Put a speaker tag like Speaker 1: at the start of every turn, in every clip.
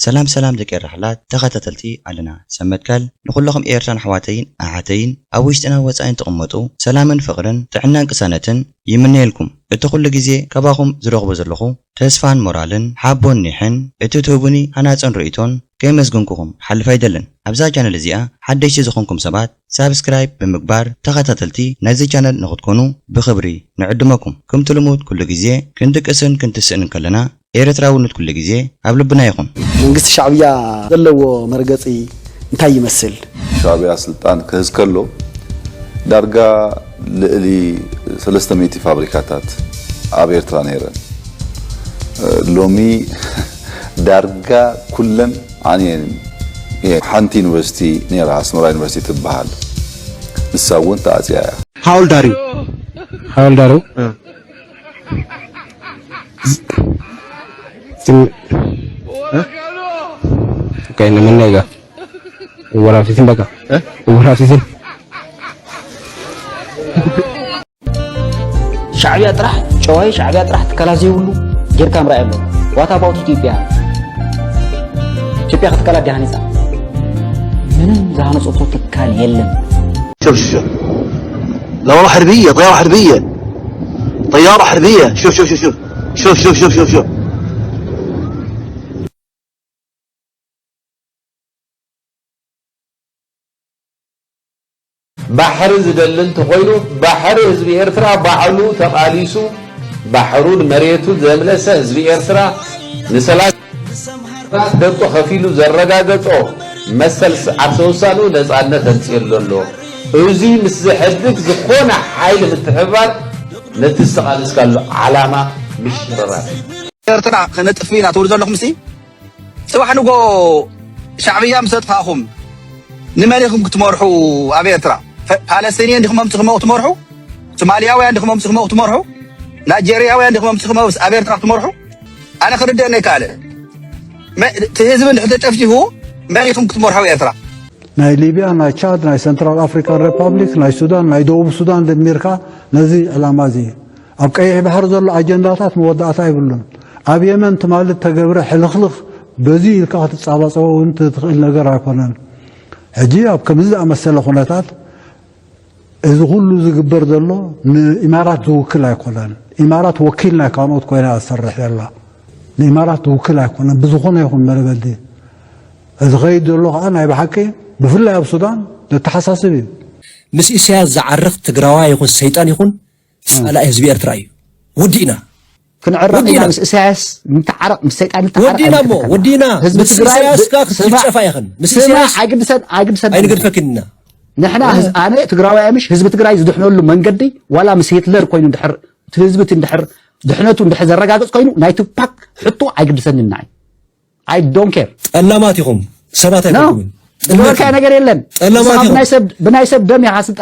Speaker 1: سلام دقير رحلات تخاتلتي علنا سمتكال نخلهم إيرتان حواتين أعاتين أويشتنا وصاين تقمطو سلاما فقرا تعنا قسانة يمني لكم اتخل جزي كباهم زرغب زرلخو تسفان مورالن حابون نحن اتتوبني هناتن رئيتون كيمز جنكم حل فايدلن أبزا جانل زيا حديش زخونكم سبات سابسكرايب بمقبار تخاتلتي نازي جانل نغتكونو بخبري نعدمكم كم تلمود كل جزي كنتك اسن كنت سن كلنا إيرتراونت كل جزء قبل بنايهم.
Speaker 2: منقص الشعبية ظلوا مرقصي انتهي يمثل.
Speaker 3: شعبية سلطان كهز كله درجة لي 300 فابريكاتات عبير ترانيرا. لومي درجة كلن عني حنتي يونيفرسيتي نيرا اسمرا يونيفرسيتي تبعال. نساون تعزيا.
Speaker 2: How old are you?
Speaker 4: How old are you? Okay, naman na iga. Wala sisin baka. Wala sisin.
Speaker 5: شعبية طرح شوي شعبية طرح تكلازي ولو غير كاميرا يبلو واتا باوت إثيوبيا تكلا دهاني صح منن زهانة صوتو تكال يلم
Speaker 6: شوف لا والله حربية طيارة حربية شوف
Speaker 7: بحر زدلن تخوينو بحر حزب إرترا بعلو تقاليسو بحرون مريتو زملسة حزب إرترا نسلات دتو خفيلو زرقاقتو مسل عرسوسانو نزعنا تنسير لولو اوزي مسحدك زخونا حايل متحبار نتستقال اسكالو علامة مش ررات
Speaker 2: إرترا خنطفينا تورزو لكم سي سواء نقو شعبية مسطفاهم نماليكم كتمرحوا أبي إرترا فلسطينيين عندكم تمرحوا سومالياوي عندكم تمرحوا نيجيرياوي عندكم بس أبي إرترا تمرحوا أنا خرد أنا كاله ما تهزم اللي تفتحوا ما ليكم تمرحوا إرترا
Speaker 8: ناي ليبيا ناي تشاد ناي سنترال أفريكان ريبابليك ناي السودان ناي جنوب السودان لأمريكا نزي الأمازي أبقى بحر زل أجندات مودعات يقولون أبي يمن تمال تجبر حلخلخ بزي الكات الصعبة وأنت تخيل نجار يكونن هجيب كمزة مسألة خناتات إذا كله زجبر دلله إمارات وكيل يكونن إمارات وكيلنا كانوا تكوينا أسرح يلا الإمارات وكيل يكونن بزخون يكون مربلدي إذا غير دلله أنا بحكي بفلا بالسودان للتحساسي
Speaker 9: مس إسياز زعرف تجراوا يكون سيطان يكون على حزب إرتراي ودينا
Speaker 5: كنعرف مس إسياس متعرف مس سيطان متعرف
Speaker 9: ودينا مس إسياس كاك تشافا يخن مس إسياس
Speaker 5: عقد سد
Speaker 9: أي نقدر فكنا
Speaker 5: نحنا أنا تجراوا مش حزب تجراي يزدحنوا له منقدي ولا مس هتلر كوينو دحر حزب تندحر دحنته ندحر زرقاقص كوينو نايتو باك حطوا عقد سد الناي I don't care
Speaker 9: اللاماتكم سبات يكون
Speaker 5: دور كان غير يلن بنايسب دم يحاسب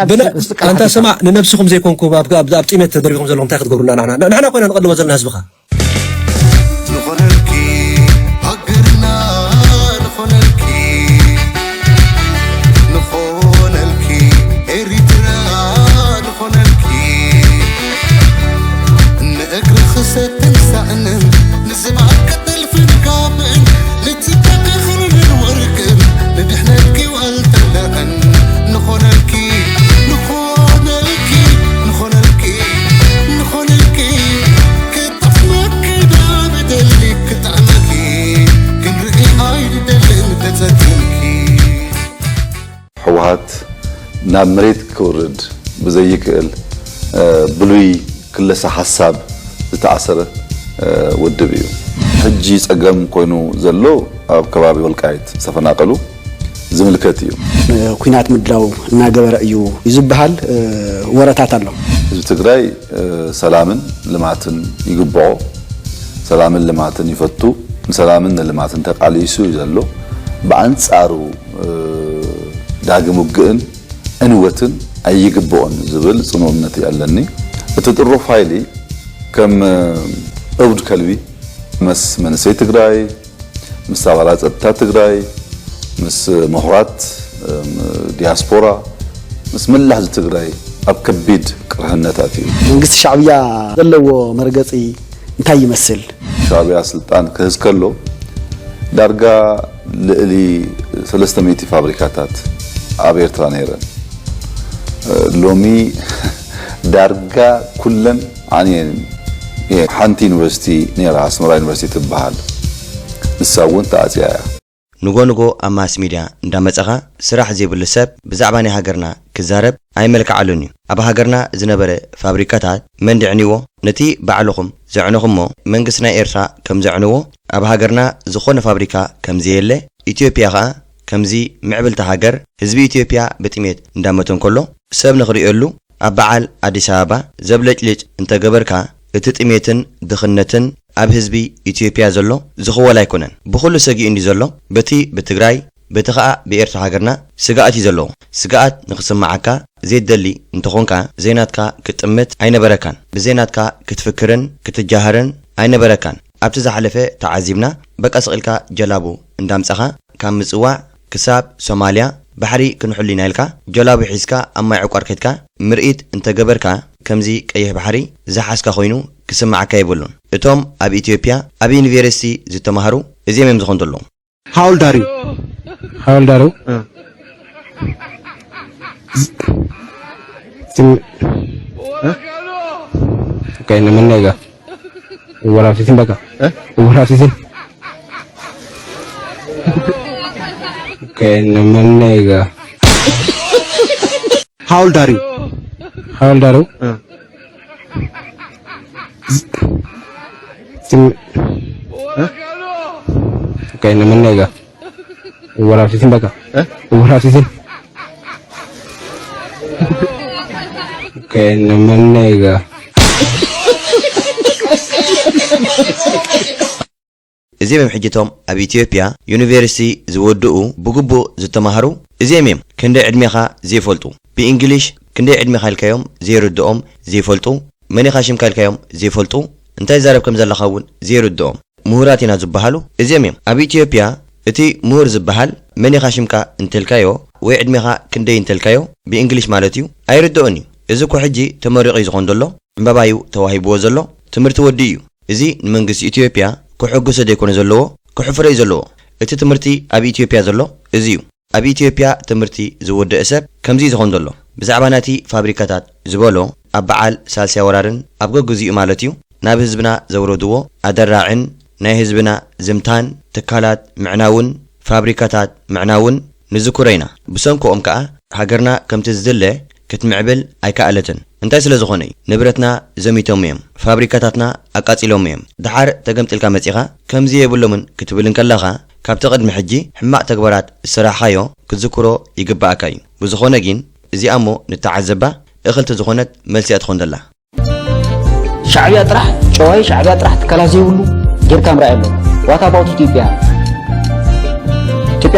Speaker 9: انت سمع لنفسكم زيكونكم باب قيمه تدريكم زلهم تاخذ قبرنا نحن كنا نقدم وزلنا حزبها
Speaker 3: حوات ناب مريت كورد بزيكل بلوي كل حساب تتعسر ودبيو حجي صقم كونو زلو اب كبابي والقايت سفناقلو زملكتيو
Speaker 2: كوينات مدلاو እና ገበረ እዩ ይዝብሃል ወረታት አለው
Speaker 3: ህዝብ ትግራይ ሰላምን ልማትን ይግባው ሰላምን ልማትን ይፈቱ ሰላምን ልማትን ተቃሊሱ ይዘሎ በአንጻሩ ዳግም ወግን እንወትን አይግባውን ዝብል ጽኖነት ያለኒ በተጥሮ ፋይሊ ከም እብድ ከልቢ مس منسي تجراي مس አባላት ጸጥታ ትግራይ مس مهرات دياسبورا مس ملاحظ تجراي اب كبيد قرهنتاتي
Speaker 2: መንግስት ሻዕብያ ዘለዎ መርገጺ እንታይ ይመስል
Speaker 3: ሻዕብያ ስልጣን ከህዝከሎ ዳርጋ ልዕሊ 300 ፋብሪካታት ኣብ ኤርትራ ነይረን ሎሚ ዳርጋ ኩለን ዓንየን ሓንቲ ዩኒቨርሲቲ ነይራ ኣስመራ ዩኒቨርሲቲ ትበሃል ንሳውን ተኣፅያ
Speaker 1: ንጎ ኣብ ማስ ሚድያ እንዳመፀኻ ስራሕ ዘይብሉ ሰብ ብዛዕባ ናይ ሃገርና ክዛረብ ኣይመልክዓሉን እዩ ኣብ ሃገርና ዝነበረ ፋብሪካታት መንድዕኒዎ ነቲ ባዕልኹም ዘዕነኹሞ መንግስት ናይ ኤርትራ ከም ዘዕንዎ ኣብ ሃገርና ዝኾነ ፋብሪካ ከም ዘየለ ኢትዮጵያ ኸኣ ከምዚ ምዕብልቲ ሃገር ህዝቢ ኢትዮጵያ በጥሜት እንዳመተን ከሎ ሰብ ንኽሪእሉ ኣብ በዓል ኣዲስ ኣበባ ዘብለጭልጭ እንተገበርካ እቲ ጥሜትን ድኽነትን ኣብ ህዝቢ ኢትዮጵያ ዘሎ ዝኽወል ኣይኮነን ብኹሉ ሰጊኡ እንዲ ዘሎ በቲ ብትግራይ በቲ ኸኣ ብኤርትራ ሃገርና ስጋኣት እዩ ዘለዎ ስጋኣት ንኽስማዓካ ዘይደሊ እንተኾንካ ዜናትካ ክትጥምት ኣይነበረካን ብዜናትካ ክትፍክርን ክትጃሃርን ኣይነበረካን ኣብቲ ዝሓለፈ ተዓዚብና በቃ ስቕልካ ጀላቡ እንዳምፀኻ ካብ ምጽዋዕ ክሳብ ሶማልያ ባሕሪ ክንሕሊና ኢልካ ጀላቡ ሒዝካ ኣብ ማይ ዕቋር ከድካ ምርኢት እንተገበርካ ከምዚ ቀይሕ ባሕሪ ዝሓስካ ኮይኑ ክስማዓካ ይብሉን እቶም ኣብ ኢትዮጵያ ኣብ ዩኒቨርሲቲ ዝተማሃሩ እዚኦም እዮም ዝኾኑ ዘለዉ
Speaker 6: ሃውልዳሪ
Speaker 4: kayak namanya ga warafisin baka warafisin kayak namanya ga
Speaker 6: ሃውልዳሪ
Speaker 4: kayak namanya ga warafisin baka warafisin kayak namanya ga
Speaker 1: እዚኦም ሕጅቶም ኣብ ኢትዮጵያ ዩኒቨርሲቲ ዝወድኡ ብግቡእ ዝተማሃሩ እዚኦም እዮም ክንደይ ዕድሜኻ ዘይፈልጡ ብእንግሊሽ ክንደይ ዕድሜኻ ኢልካዮም ዘይርድኦም ዘይፈልጡ መኒኻ ሽምካ ኢልካዮም ዘይፈልጡ እንታይ ዛረብ ከም ዘለኻ እውን ዘይርድኦም ምሁራት ኢና ዝበሃሉ እዚኦም እዮም ኣብ ኢትዮጵያ እቲ ምሁር ዝበሃል መኒኻ ሽምካ እንተልካዮ ወይ ዕድሜኻ ክንደይ እንተልካዮ ብእንግሊሽ ማለት እዩ ኣይርድኦን እዩ እዚ እኮ ሕጂ ተመሪቑ ዝኾን ዘሎ ዕምባባዩ ተዋሂብዎ ዘሎ ትምህርቲ ወዲ እዩ እዚ ንመንግስቲ ኢትዮጵያ كحجو سديكون زلوا كحفري زلوا እቲ ትምህርቲ ኣብ ኢትዮጵያ ዘሎ እዚ እዩ ኣብ ኢትዮጵያ ትምህርቲ ዝወደ ሰብ ከምዚ ዝኾን ዘሎ ብዛዕባ ናቲ ፋብሪካታት ዝበሎ ኣብ በዓል ሳልስያ ወራርን ኣብ ገግዚኡ ማለት እዩ ናብ ህዝብና ዘውረድዎ ኣደራዕን ናይ ህዝብና ዝምታን ትካላት ምዕናውን ፋብሪካታት ምዕናውን ንዝኩረይና ብሰንኮኦም ከዓ ሃገርና ከምቲ ዝድለ ክትምዕብል ኣይከኣለትን እንታይ ስለ ዝኾነ ንብረትና ዘሚቶም እዮም ፋብሪካታትና ኣቃጺሎም እዮም ድሓር ተገምጥልካ መጺኻ ከምዚ የብሎምን ክትብልን ከለኻ ካብቲ ቅድሚ ሕጂ ሕማቕ ተግባራት ስራሓዮ ክዝክሮ ይግባእካ እዩ ብዝኾነ ግን እዚኣ እሞ ንተዓዘባ እኽልቲ ዝኾነት መልሲ ትኾን ዘላ
Speaker 5: ሻዕብያ ጥራሕ ጨዋይ ሻዕብያ ጥራሕ ትካላት ዘይብሉ ጌርካ ምርኣይ ኣሎ ዋት ኣባውት ኢትዮጵያ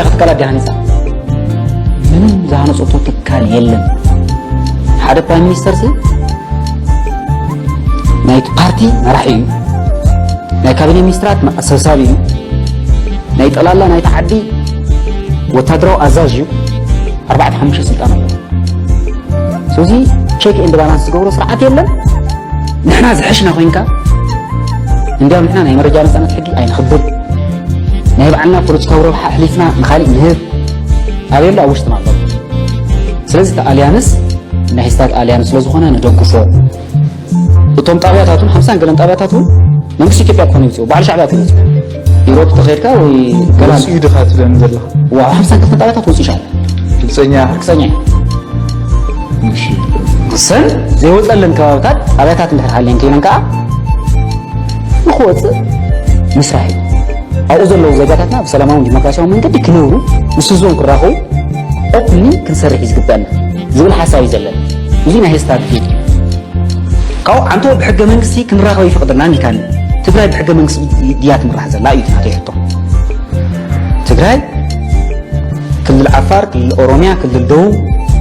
Speaker 5: ክትካላት ዲሃኒፃ ምንም ዝሃነፆቶ ትካል የለን ሓደ ፕራይም ሚኒስተር ናይቲ ፓርቲ መራሒ እዩ ናይ ካቢኔ ሚኒስትራት ሰብሳቢ እዩ ናይ ጠላላ ናይ ተዓዲ ወታደራዊ አዛዥ እዩ 4-5 ስልጣን ኣሎ ስለዚ ቼክ ኤንድ ባላንስ ዝገብሮ ስርዓት የለን ንሕና ዝሕሽና ኮይንካ እንዲያው ንሕና ናይ መረጃ ነፃነት ሕጊ ኣይንኽብል ናይ ባዕልና ፖለቲካዊ ረብሓ ሕሊፍና ንኻሊእ ንህብ ኣበየሉ ኣብ ውሽጥና ኣሎ ስለዚ ተኣልያንስ ናይ ስታት ኣልያንስ ስለዝኾነ ንደግፎ እቶም ጣብያታቱን 50 ገለን ጣብያታቱን መንግስቲ ኢትዮጵያ ኮነ ይፅኡ ባዕሉ ሻዕብያ ኮነ ይፅኡ ኢሮፕ ተኸይድካ ወይ ገላስ ይድኻት ዘን ዘላ ዋ 50 ገለን ጣብያታት ወፂ ይሻል ክፀኛ እሺ ሰን ዘይወፀለን ከባቢታት ጣብያታት እንድሕር ከይነን ከዓ ንኽወፅእ ምስራሕ ኣብኡ ዘለዉ ዜጋታትና ብሰላማዊ ዲሞክራሲያዊ መንገዲ ክነብሩ ምስ ህዝቦም ክራኸቡ ኦፕንሊ ክንሰርሕ እዩ ዝግበአና ዝብል ሓሳብ እዩ ዘለና እዚ ናይ ስታት ፊት ካው አንተ بحق መንግስቲ ክንራኸብ ይፈቅድና ንካን ትግራይ بحق መንግስቲ ዲያ ትምራሕ ዘላ እዩ ታሪኽቶ ትግራይ ክልል ዓፋር ክልል ኦሮሚያ ክልል ደቡብ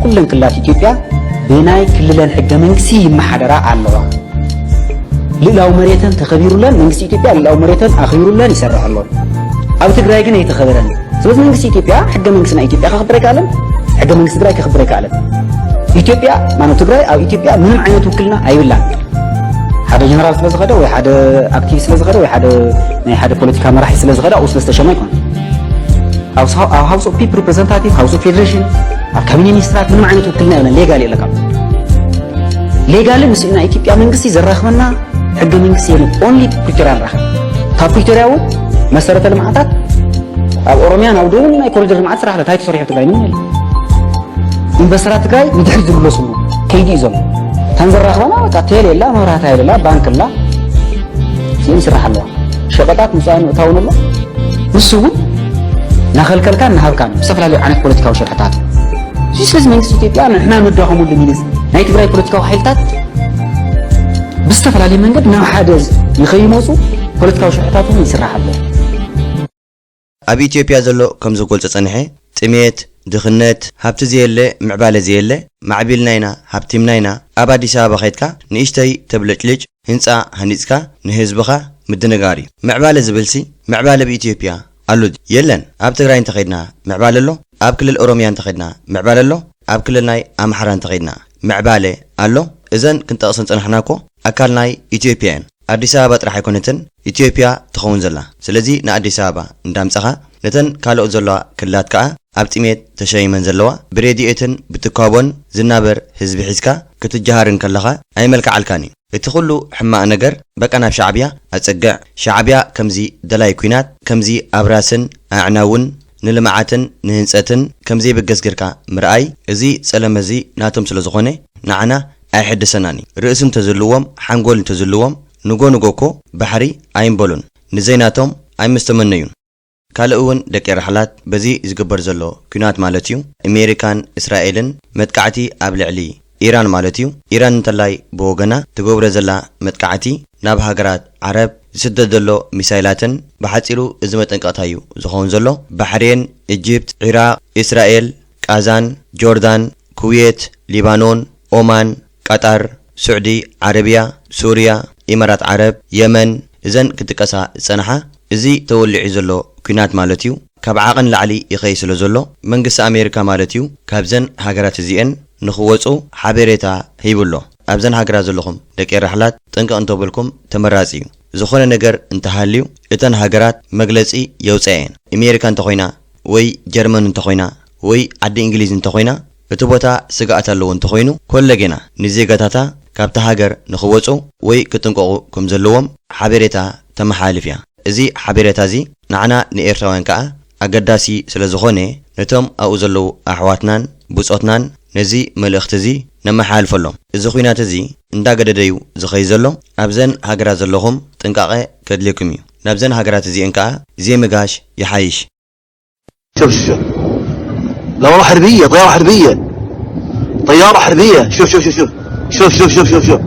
Speaker 5: ኩለን ክልላት ኢትዮጵያ ብናይ ክልለን ሕገ መንግስቲ ይመሓደራ ኣለዋ ልዕላዊ መሬተን ተኸቢሩለን መንግስቲ ኢትዮጵያ ልዕላዊ መሬተን ኣኽቢሩለን ይሰርሕ ኣሎ ኣብ ትግራይ ግን ኣይተኸበረን ስለዚ መንግስቲ ኢትዮጵያ ሕገ መንግስቲ ናይ ኢትዮጵያ ከኽብር ኣይከኣለን ሕገ መንግስቲ ትግራይ ከኽብር ኣይከኣለን ኢትዮጵያ ማነው ትግራይ ኣብ ኢትዮጵያ ምንም ዓይነት ውክልና ኣይብላን حدا جنرال سلاز غدا وي حدا اكتيف سلاز غدا وي حدا بوليتيكا مراحي سلاز غدا او سلاز تشمع يكون او هاوس اوف بيبل ريبريزنتاتيف هاوس اوف فيدريشن كابيني مينسترات من معناته وكلنا يبنا ليغال يلقى ليغال مسئنا ኢትዮጵያ መንግስት ይዘራخمنا ሕገ መንግስት የለ ኦንሊ ፕሪቶሪያ راح ካብ ፕሪቶሪያ መሰረተ ልማዓታት ኣብ ኦሮሚያ ናብ ደቡብ ናይ ኮሪደር ልማዓት ስራሕ ታይቶ ሰሪሑ ትግራይ ምን ይል ኢንቨስተራት ትግራይ ምድሕር ዝብለስሉ ከይዲ ይዞም ተንዘራخمنا በቃ ቴል የላ መብራት አይደላ ባንክ ላ ሲም ስራሕ አለው ሸቀጣት ምሳን ታውነሎ ንሱ ናኸልከልካ ናሃብካን ሰፈላሊ ዓነት ፖለቲካዊ ሸርሕታት ሲስ መንግስት ኢትዮጵያ ንሕና ንዳኸሙ ለሚልስ ናይ ትግራይ ፖለቲካዊ ሓይልታት ብዝተፈላሊ መንገድ ናብ ሓደ ይኸይመፁ ፖለቲካዊ ሸርሕታት ይስራሕ ኣሎ
Speaker 1: ኣብ ኢትዮጵያ ዘሎ ከም ዝገልጽ ጸንሐ ጥሜት ድኽነት ሃብቲ ዘየለ ምዕባለ ዘየለ ማዕቢልናይና ሃብቲምናይና ኣብ አዲስ አበባ ኸይድካ ንእሽተይ ተብለጭልጭ ህንፃ ሃኒጽካ ንህዝብኻ ምድነጋሪ ምዕባለ ዝብልሲ ምዕባለ በኢትዮጵያ አሉ የለን ኣብ ትግራይ እንተኸይድና ምዕባለ ኣሎ ኣብ ክልል ኦሮሚያ እንተኸይድና ምዕባለ ኣሎ ኣብ ክልል ናይ ኣምሓራ እንተኸይድና ምዕባለ ኣሎ እዘን ክንጠቕስን ጸንሕናኮ ኣካል ናይ ኢትዮጵያ አዲስ አበባ ጥራሕ ኣይኮነትን ኢትዮጵያ ትኸውን ዘላ ስለዚ ንኣዲስ ኣበባ እንዳምፀኻ ነተን ካልኦት ዘለዋ ክልላት ከዓ ኣብ ጥሜት ተሸይመን ዘለዋ ብሬድኤትን ብትካቦን ዝናበር ህዝቢ ሒዝካ ክትጀሃርን ከለኻ ኣይመልክዓልካኒ እቲ ኩሉ ሕማቕ ነገር በቃ ናብ ሻዕብያ ኣጸግዕ ሻዕብያ ከምዚ ደላይ ኩናት ከምዚ ኣብራስን ኣዕናውን ንልምዓትን ንህንፀትን ከምዚ በገስግርካ ምርኣይ እዚ ጸለመዚ ናቶም ስለ ዝኾነ ንዓና ኣይሕድሰናኒ ርእስም ተዝልዎም ሓንጎል ተዝልዎም ንጎንጎኮ ባሕሪ ኣይምበሉን ንዘይናቶም ኣይምስተመነዩን ካልኡውን ደቂ ረሕላት በዚ ዝግበር ዘሎ ኩናት ማለት እዩ ኣሜሪካን እስራኤልን መጥቃዕቲ ኣብ ልዕሊ ኢራን ማለት እዩ ኢራን እንተላይ ብወገና ትገብረ ዘላ መጥቃዕቲ ናብ ሃገራት ዓረብ ዝስደድ ዘሎ ሚሳይላትን ብሓፂሩ እዚ መጠንቀቕታ እዩ ዝኸውን ዘሎ ባሕሬን ኢጅፕት ኢራቅ እስራኤል ቃዛን ጆርዳን ኩዌት ሊባኖን ኦማን ቀጣር ሱዑዲ ዓረብያ ሱርያ ኢማራት ዓረብ የመን እዘን ክትቀሳ ጸንሓ እዚ ተወልዒ ዘሎ ኩናት ማለት እዩ ካብ ዓቕን ላዕሊ ይኸይ ስለ ዘሎ መንግስቲ ኣሜሪካ ማለት እዩ ካብዘን ሃገራት እዚአን ንኽወፁ ሓበሬታ ሂብሎ ኣብዘን ሃገራት ዘለኹም ደቂ ረሕላት ጥንቅቕ እንተብልኩም ተመራፂ እዩ ዝኾነ ነገር እንተሃልዩ እተን ሃገራት መግለጺ የውፅአየን ኣሜሪካ እንተኾይና ወይ ጀርመን እንተኾይና ወይ ዓዲ እንግሊዝ እንተኾይና እቲ ቦታ ስጋኣት ኣለዎ እንተኾይኑ ኮለጌና ንዜጋታታ ካብታ ሃገር ንኽወፁ ወይ ክትንቀቑ ከም ዘለዎም ሓበሬታ ተመሓልፍ እያ እዚ ሓበሬታ እዚ ንዓና ንኤርትራውያን ከዓ ኣገዳሲ ስለ ዝኾነ ነቶም ኣብኡ ዘለዉ ኣሕዋትናን ብፆትናን ነዚ መልእኽቲ እዚ ነመሓልፈሎም እዚ ኩናት እዚ እንዳገደደዩ ዝኸይ ዘሎ ኣብዘን ሃገራት ዘለኹም ጥንቃቐ ከድልየኩም እዩ ናብዘን ሃገራት እዚአን ከዓ ዘይምጋሽ ይሓይሽ
Speaker 6: شوف لو حربية طيارة حربية طيارة حربية شوف شوف شوف شوف شوف شوف شوف شوف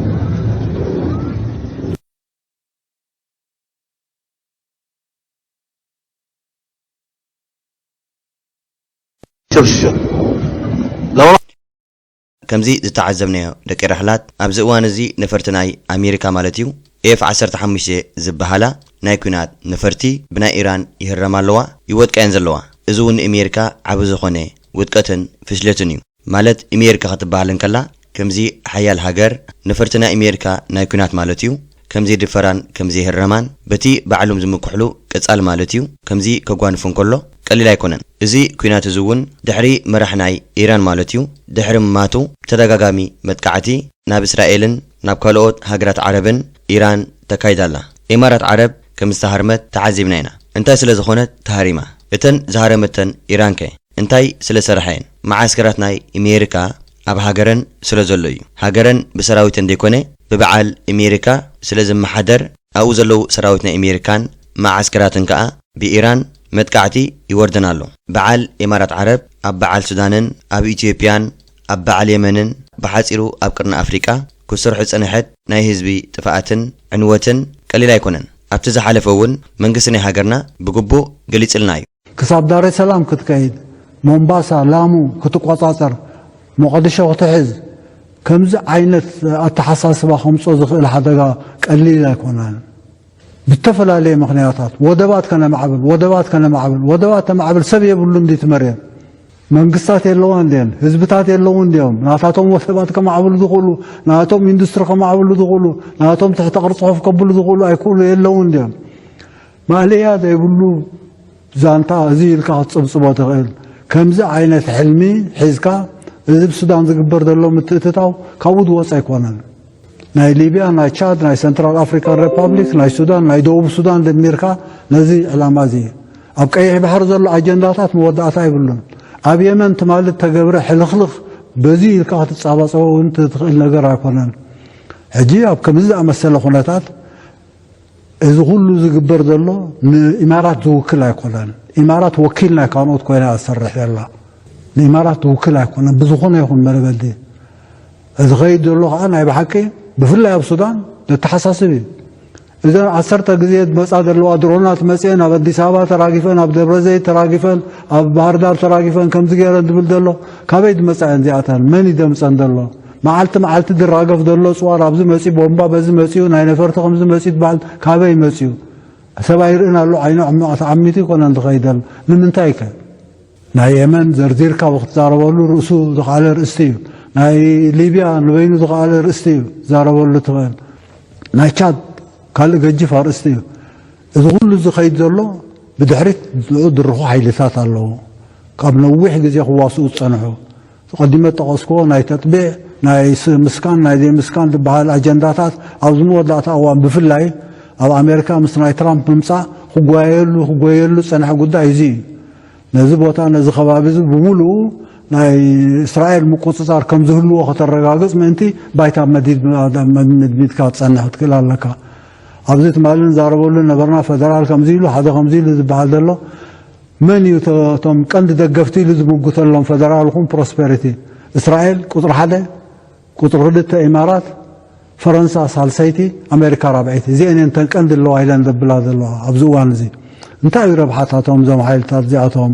Speaker 6: شوف شوف لو
Speaker 1: ከምዚ ዝተዓዘብናዮ ደቂ ረሕላት ኣብዚ እዋን እዚ ነፈርቲ ናይ ኣሜሪካ ማለት እዩ F-15 ዝበሃላ ናይ ኩናት ነፈርቲ ብናይ ኢራን ይህረማ ኣለዋ ይወድቀን ዘለዋ እዚ እውን ኣሜሪካ ዓብ ዝኾነ ውድቀትን ፍሽለትን እዩ ማለት ኣሜሪካ ክትበሃልን ከላ ከምዚ ሓያል ሃገር ነፈርቲ ናይ ኣሜሪካ ናይ ኩናት ማለት እዩ ከምዚ ድፈራን ከምዚ ይህረማን በቲ ባዕሎም ዝምክሕሉ ቀጻል ማለት እዩ ከምዚ ከጓንፉን ከሎ ቀሊል ኣይኮነን እዚ ኩናት እዚ እውን ድሕሪ መራሕ ናይ ኢራን ማለት እዩ ድሕሪ ማቱ ተደጋጋሚ መጥቃዕቲ ናብ እስራኤልን ናብ ካልኦት ሃገራት ዓረብን ኢራን ተካይዳላ ኢማራት ዓረብ ከም ዝተሃርመት ተዓዚብና ኢና እንታይ ስለ ዝኾነት ተሃሪማ እተን ዝሃረመተን ኢራን ከ እንታይ ስለ ሰረሐን ማዓስከራት ናይ ኣሜሪካ ኣብ ሃገረን ስለ ዘሎ እዩ ሃገረን ብሰራዊትን ደይኮነ ብበዓል ኣሜሪካ ስለ ዝመሓደር ኣብኡ ዘለዉ ሰራዊት ናይ ኣሜሪካን ማዓስከራትን ከዓ ብኢራን መጥቃዕቲ ይወርደን ኣሎ በዓል ኢማራት ዓረብ ኣብ በዓል ሱዳንን ኣብ ኢትዮጵያን ኣብ በዓል የመንን ብሓፂሩ ኣብ ቅርና ኣፍሪቃ ክሰርሑ ፀንሐት ናይ ህዝቢ ጥፋኣትን ዕንወትን ቀሊል ኣይኮነን ኣብቲ ዝሓለፈ እውን መንግስቲ ናይ ሃገርና ብግቡእ ገሊፅልና እዩ
Speaker 8: ክሳብ ዳሬ ሰላም ክትከይድ ሞምባሳ ላሙ ክትቆፃፀር ሞቃዲሾ ክትሕዝ ከምዚ ዓይነት ኣተሓሳስባ ከምፆ ዝኽእል ሓደጋ ቀሊል ኣይኮነን بالتفلالي مخنياتات ودبات كان معبل ودبات تمعبل سب يبلون دي تمرين መንግስታት የለውን ደን ህዝብታት የለውን ደም ናታቶም ወሰባት ከማዕብሉ ዝኹሉ ናታቶም ኢንዱስትሪ ከማዕብሉ ዝኹሉ ናታቶም ትሕተ ቅርጽ ጽሑፍ ከብሉ ዝኹሉ ኣይኩሉ የለውን ደም ማልያ ዘይብሉ ዛንታ እዚ ኢልካ ጽብጽቦ ትኽእል ከምዚ ዓይነት ሕልሚ ሒዝካ እዚ ሱዳን ዝግበር ዘሎ ምትእትታው ካብኡ ዝወፅ ኣይኮነን ናይ ሊብያ ናይ ቻድ ናይ ሴንትራል አፍሪካን ሪፐብሊክ ናይ ሱዳን ናይ ደቡብ ሱዳን ደሚርካ ነዚ ዕላማ እዚ ኣብ ቀይሕ ባሕሪ ዘሎ አጀንዳታት መወዳእታ ይብሉን ኣብ የመን ትማልት ተገብረ ሕልኽልኽ በዚ ኢልካ ክትጻባጸው እንትትኽእል ነገር ኣይኮነን ሕጂ ኣብ ከምዚ ኣመሰለ ኩነታት እዚ ሁሉ ዝግበር ዘሎ ንኢማራት ዝውክል ኣይኮነን ኢማራት ወኪል ናይ ካኖት ኮይና ዝሰርሕ ዘላ ንኢማራት ዝውክል ኣይኮነን ብዝኾነ ይኹን መለገዲ እዚ ኸይድ ዘሎ ከዓ ናይ ብሓቂ ብፍላይ ኣብ ሱዳን ዘተሓሳስብ እዩ إذا عصرت جزية مساعد الوادرونات مسين أب أديس أبا تراجفن أب دبرزي تراجفن أب باردار تراجفن كم زجاجة دبل دلله كابيد مساعد زياتان من يدم سندله معلت دراجف دلله سوار أبز مسي بومبا بز مسيو ناين فرت خمس مسي بعد كابي مسيو سباير إن الله عينه عميتي كنا نتغيدل من تايك ناي يمن زرزير كوقت زاربولو رؤسو دخال رستيو ناي ليبيا نبينو دخال رستيو زاربولو تغير ناي تشاد قال جدي فارستي إذا كل زخيد زلوا بدحرت زود الروح حيلثات الله قبل نوح جزي خواسو تصنعوا قدمت تقصكو ناي تطبيع ناي مسكان ناي دي مسكان بهالاجنداتات أوزمو ودات أوام بفلاي أو أمريكا مسناي ترامب ممسا خوغويلو صنع قداي زي نزبوتا نز خوابز بمولو ناي إسرائيل مقصصار كم زهلو وقت الرقاقص منتي بايتا مدميد كات صنعت كلا لك أبزت مالن زاربولن نبرنا فدرال كمزيلو حدا كمزيل زبحال دلو من يتم كند دقفتي لزمو قتلهم فدرال هم بروسبريتي إسرائيل قطر حدا قطر ردت إمارات فرنسا سالسيتي أمريكا رابعيتي زين انت كند اللو عيلان دبلاد اللو أبزوان زي انتاي ربحاتاتهم زم حيلتات زياتهم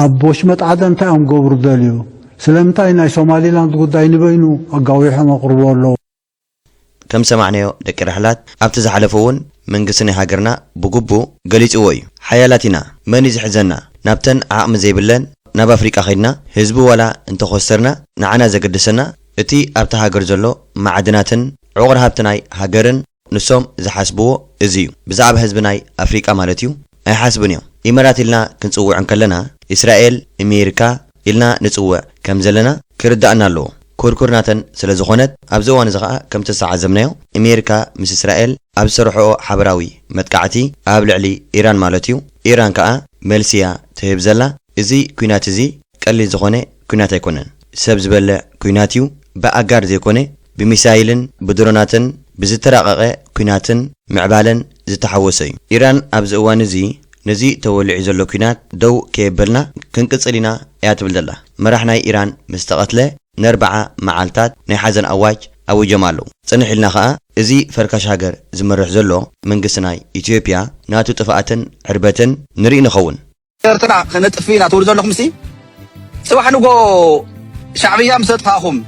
Speaker 8: أبوش متعدا انتاهم قبر داليو سلامتاي ناي سومالي لاند قداي نبينو أقاويحهم أقربوا اللو
Speaker 1: كم سمعناه دك رحلات أبتز حلفون من قصني هاجرنا بجبو قليت أوي حيالاتنا ما نزحزنا نبتن عام زي بلن نب أفريقيا خيرنا حزبو ولا انت خسرنا نعنا زقدسنا اتي أبت هاجر زلو معدناتن عقر هابتناي هاجرن نسوم زحسبو ازيو بزعب حزبناي أفريقيا مالتيو أي حسبنيو إمارات لنا كنسوع عن كلنا إسرائيل أمريكا إلنا نسوع كم زلنا كردأنا له كوركورناتن سلازخونت أبزوان زغاء كم تسعة زمنايو أمريكا مس إسرائيل أبسرحو حبراوي متقعتي أبلعلي إيران مالتيو إيران كأ ملسيا تهبزلا إزي كوينات إزي كاللي زغوني كوينات يكونن سبز بلع كويناتيو بأقار زيكوني بمسايلن بدروناتن بزتراقاقي كويناتن معبالن زتحوسي إيران أبزوان نزي تولع زلو كوينات دو كيبلنا كنكسلنا ياتبلدلا مرحنا إيران مستقتله نربعة معالتات نحزن أواج أو جمالو صنح لنا خاء إزي فركش هاجر زمرح زلو من قسناي إثيوبيا ناتو تفاعتن عربتن نري نخون
Speaker 2: ترى خنت فينا تقول زلو خمسي سواء نقو شعبية مصدقاهم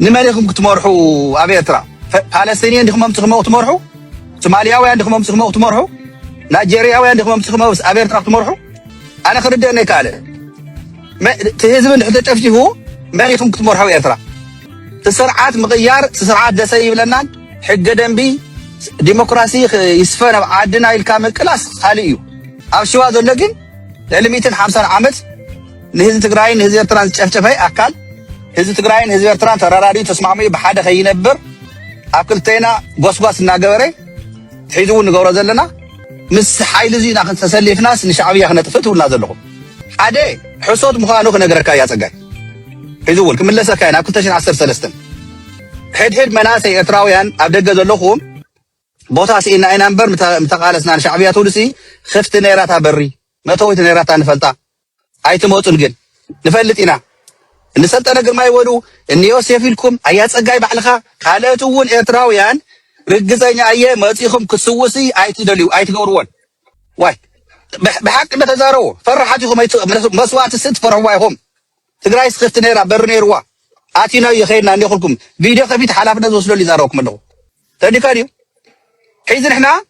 Speaker 2: نماليكم كتمرحوا أبي ترى فلسطينيين عندكم ممسخموا تمرحوا سومالياوي عندكم ممسخموا تمرحوا نيجيرياوي عندكم ممسخموا أبي ترى تمرحوا أنا خرجت أنا كاله ما تهزمن حتى تفجهوا مالكم كتمرحوا إيرترا تسرعات مغيار تسرعات دسي لنا حق دنبي ديمقراطي يسفن عدنا الكامل كلاس حاليو أو شو هذا لكن للميتين 50 عامت نهز تقرأين نهز إيرترا تشفشفي أكل نهز تقرأين نهز إيرترا تراري تسمعمي بحدا خينبر أكلتينا قصقص ناقوري تحيزون نقورة زلنا مس حيل زي ناخذ تسلي في ناس نشعبية خنا تفتوا نازل لهم عادي حصود مخانو خنقرك يا سجل حيزول كم لسه كاين أكل تشين 10 سلستن حد مناسي إتراويان أبدأ جزلهم بوتاس إن أي نمبر متقالسنا شعبية تونسي خفت نيراتها بري ما تويت نيراتها نفلتا أي تموت نجن نفلت إنا نسلت أنا قل ما يقولوا إن يوسف لكم أيات سجاي بعلخا خالتون إتراويان رجزين أيه ما تيهم كسوسي أي تدليو أي تقولون واي بحق ما تزارو فرحتهم مسوات الست فرحواهم تقرأي سخفت نيرا برنيروا آتينا يخيرنا أن يخلكم فيديو خفيت حلافنا دوسلو اللي زاروكم منه تاني كاريو حيث نحنا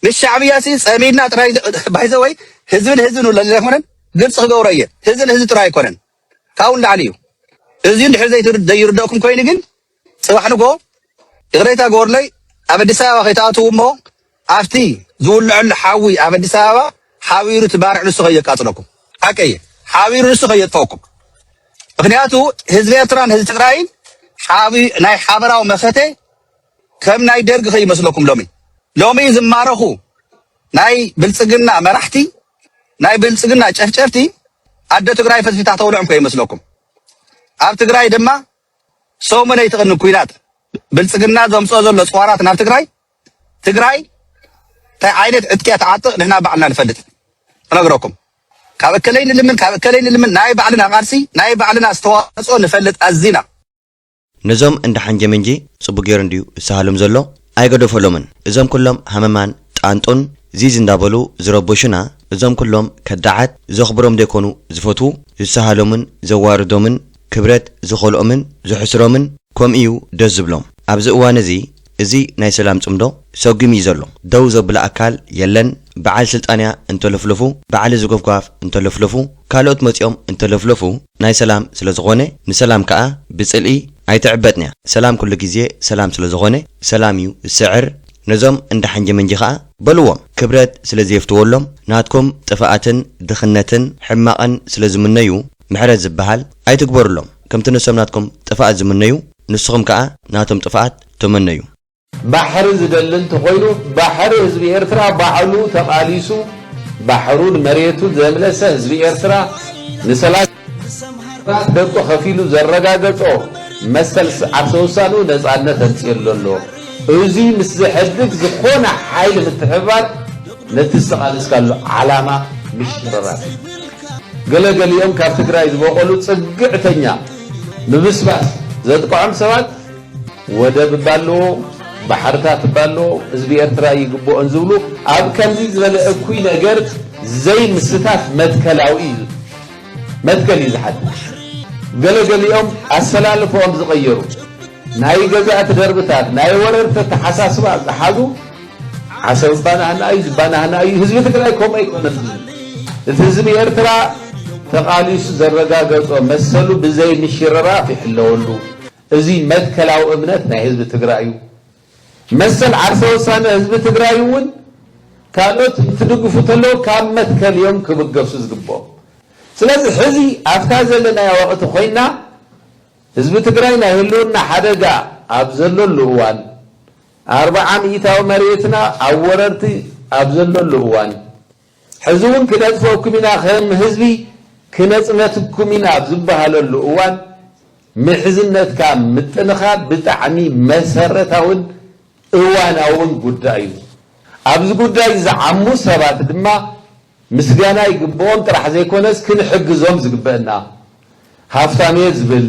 Speaker 2: مش شعبية سيس أميرنا تراي بايزوي هزون ولا اللي لكمنا ግልጽ ክገብሮየ ህዝቢ ጥራይ ኣይኮነን ካብኡን ላዕሊ እዩ እዚ እንድሕር ዘይርደእኩም ኮይኑ ግን ፅባሕ ንጎ እግረይታ ጎርለይ ኣብ ኣዲስ ኣበባ ከይተኣትዉ እሞ ኣብቲ ዝውልዐሉ ሓዊ ኣብ ኣዲስ ኣበባ ሓቢሩ ትባርዕ ንሱ ከየቃፅለኩም ሓቀየ ሓቢሩ ንሱ ከየጥፈኩም ምክንያቱ ህዝቢ ኤርትራን ህዝቢ ትግራይን ናይ ሓበራዊ መኸተ ከም ናይ ደርጊ ከይመስለኩም ሎሚ ዝማረኹ ናይ ብልፅግና መራሕቲ ናይ ብልፅግና ጨፍጨፍቲ ኣደ ትግራይ ፈትፊታ ተውልዑም ከይመስለኩም ኣብ ትግራይ ድማ ሰሙነ ይትቕን ኩናት ብልፅግና ዘምፅኦ ዘሎ ፅዋራት ናብ ትግራይ እንታይ ዓይነት ዕጥቅያ ተዓጥቕ ንሕና ባዕልና ንፈልጥ እነግረኩም ካብ እከለይ ንልምን ናይ ባዕልና ቃልሲ ናይ ባዕልና ዝተዋፅኦ ንፈልጥ ኣዚና
Speaker 1: ነዞም እንደ ሓንጀ መንጂ ጽቡቕ ጌሩ እንድዩ ዝሰሃሎም ዘሎ ኣይገደፈሎምን እዞም ኩሎም ሃመማን ጣንጡን ዚዝ እንዳበሉ ዝረቦሽና እዞም ኩሎም ከዳዓት ዘኽብሮም ደይኮኑ ዝፈትዉ ዝሰሃሎምን ዘዋርዶምን ክብረት ዝኸልኦምን ዝሕስሮምን ከምኡ ደስ ዝብሎም ኣብዚ እዋን እዚ ናይ ሰላም ጽምዶ ሰጉም እዩ ዘሎ ደው ዘብላ ኣካል የለን በዓል ስልጣንያ እንተለፍለፉ በዓል ዝጎፍጓፍ እንተለፍለፉ ካልኦት መጺኦም እንተለፍለፉ ናይ ሰላም ስለ ዝኾነ ንሰላም ከዓ ብጽልኢ ኣይትዕበጥንያ ሰላም ኩሉ ግዜ ሰላም ስለ ዝኾነ ሰላም እዩ ዝስዕር ነዞም እንደ ሓንጀ መንጂ ከዓ በልዎም ክብረት ስለ ዘየፍትወሎም ናትኩም ጥፍኣትን ድኽነትን ሕማቕን ስለ ዝምነዩ ምሕረት ዝበሃል ኣይትግበሩሎም ከምቲ ንሶም ናትኩም ጥፍኣት ዝምነዩ ንስኹም ከዓ ናቶም ጥፍኣት ተመነዩ
Speaker 7: ባሕሪ ዝደሊ እንተኾይኑ ባሕሪ ህዝቢ ኤርትራ ባዕሉ ተቃሊሱ ባሕሩን መሬቱን ዘምለሰ ህዝቢ ኤርትራ ንሰላት ደቁ ከፊሉ ዘረጋገጾ መሰል ዓርሰ ውሳኑ ነፃነት ተንጽየሉ ኣሎ እዚ ምስ ዝሕድግ ዝኾነ ሓይሊ ምትሕብባር ነቲ ዝተቃልስካሉ ዓላማ ምሽረራት ገለገሊኦም ካብ ትግራይ ዝበቆሉ ጽግዕተኛ ምብስባስ ዘጥቅዖም ሰባት ወደብ ባለዎ ባሕርታት ባለዎ ህዝቢ ኤርትራ ይግብኦን ዝብሉ ኣብ ከምዚ ዝበለ እኩይ ነገር ዘይ ምስታት መትከላዊ መትከል ዝሓድሽ ገለገሊኦም ኣሰላልፎም ዝቀየሩ ናይ ገዛእቲ ደርብታት ናይ ወረርቲ ተሓሳስባ ዝሓዙ ዓሰብ ባናህና እዩ ዝባናህና እዩ ህዝቢ ትግራይ ከምኡ ኣይኮነን እቲ ህዝቢ ኤርትራ ተቃሊሱ ዘረጋገጾ መሰሉ ብዘይ ምሽረራፍ ይሕለወሉ እዚ መትከላዊ እምነት ናይ ህዝቢ ትግራይ እዩ መሰል ዓርሰ ውሳነ ህዝቢ ትግራይ እውን ካልኦት እንትድግፉ ተለው ካብ መትከልዮም ክብገሱ ዝግብኦም ስለዚ ሕዚ ኣብታ ዘለና ወቅቲ ኮይና ህዝቢ ትግራይ ናይ ህልውና ሓደጋ ኣብ ዘለሉ እዋን 40 ሚእታዊ መሬትና ኣብ ወረርቲ ኣብ ዘለሉ እዋን ሕዚ እውን ክነጥፈኩም ኢና ከም ህዝቢ ክነፅነትኩም ኢና ኣብ ዝበሃለሉ እዋን ምሕዝነትካ ምጥንኻር ብጣዕሚ መሰረታውን እዋናውን ጉዳይ እዩ ኣብዚ ጉዳይ ዝዓሙ ሰባት ድማ ምስጋና ይግብኦም ጥራሕ ዘይኮነስ ክንሕግዞም ዝግበአና ሃፍታምየ ዝብል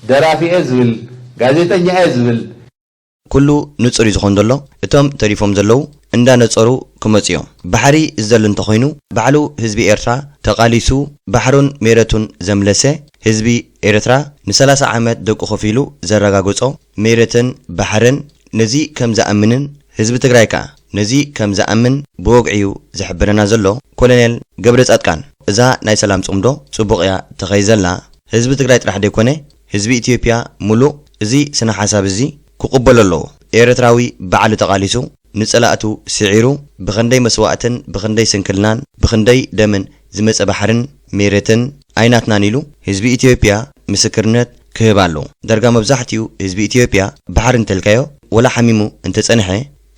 Speaker 7: ደራፊየ ዝብል ጋዜጠኛየ ዝብል
Speaker 1: ኩሉ ንጹር ዝኾን ዘሎ እቶም ተሪፎም ዘለው እንዳነጸሩ ክመጽዮም ባሕሪ ዝደሊ እንተኾይኑ ባዕሉ ህዝቢ ኤርትራ ተቃሊሱ ባሕሩን መሬቱን ዘምለሰ ህዝቢ ኤርትራ ን30 ዓመት ደቁ ከፊሉ ዘረጋግጾ መሬትን ባሕርን ነዚ ከም ዝኣምንን ህዝቢ ትግራይ ከዓ ነዚ ከም ዝኣምን ብወግዒዩ ዝሕብረና ዘሎ ኮሎኔል ገብረ ጻድቃን እዛ ናይ ሰላም ጽምዶ ጽቡቕያ ተኸይዘላ ህዝቢ ትግራይ ጥራሕ ደይኮነ ህዝቢ ኢትዮጵያ ሙሉእ እዚ ስነ ሓሳብ እዚ ክቕበሎ ኣለዎ ኤርትራዊ ባዕሉ ተቃሊሱ ንጸላእቱ ስዒሩ ብኽንደይ መስዋዕትን ብኽንደይ ስንክልናን ብኽንደይ ደምን ዝመፀ ባሕርን መሬትን ኣይናትናን ኢሉ ህዝቢ ኢትዮጵያ ምስክርነት ክህብ ኣለዎ ደርጋ መብዛሕትኡ ህዝቢ ኢትዮጵያ ባሕር እንተልካዮ ወላ ሓሚሙ እንተጸንሐ